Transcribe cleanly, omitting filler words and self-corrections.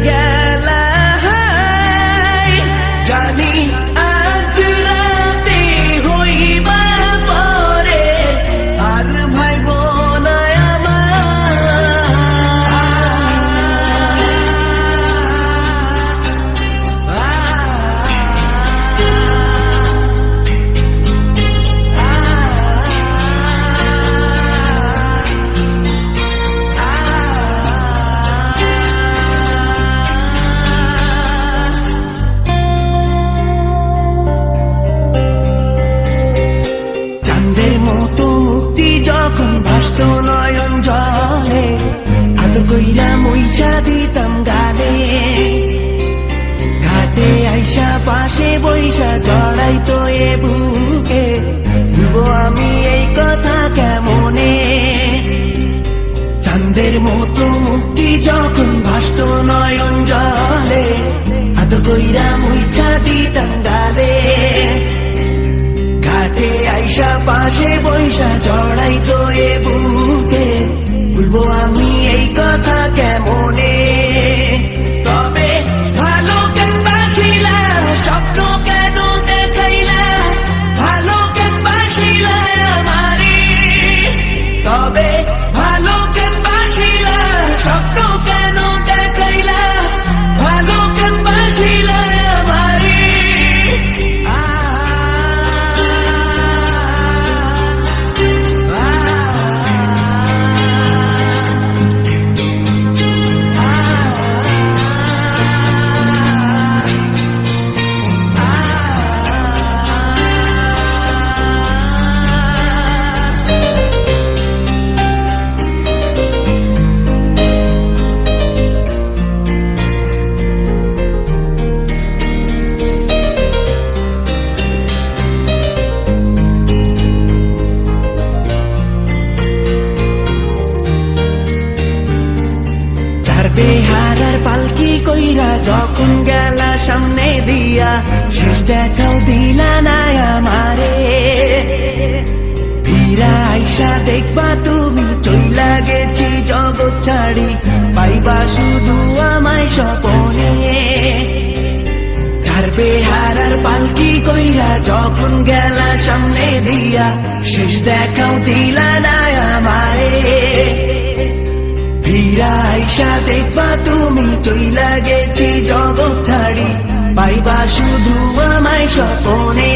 গেলা জানি আজ রাতে হইবা পরে আর ভাইব না নয়ন জলে আদর কইরা মইসা দিতাম গালে ঘাটে আইসা পাশে বইসা জড়াইতো এ বুকে ভুলবো আমি এই কথা কেমনে চাঁদের মতো মুক্তি যখন ভাসত নয়ন জলে আদর কইরা মইসা দিতাম গালে ঘাটে আইসা পাশে বইসা জড়াইতো এ বুকে ভুলবো আমি এই কথা কেমনে তবে ভালো কেন বাসিলা স্বপ্ন কেন দেখাইলা ভালো কেন বাসিলা আমারে তবে ভালো কেন বাসিলা স্বপ্ন কেন দেখাইলা ভালো কেন বাসিলা আমারে বেহারার পালকি কইরা যখন গেলা সামনে দিয়া শেষ দেখাও দিলা না আমারে ফিরা আইসা দেখবা তুমি চইলা গেছি জগৎ ছাড়ি পাইবা শুধু আমায় স্বপনে চার বেহারার পালকি কইরা যখন গেলা সামনে দিয়া শেষ দেখাও দিলা না আমারে ফিরা আইসা দেখবা তুমি চইলা গেছি জগৎ ছাড়ি পাইবা শুধু আমায় স্বপনে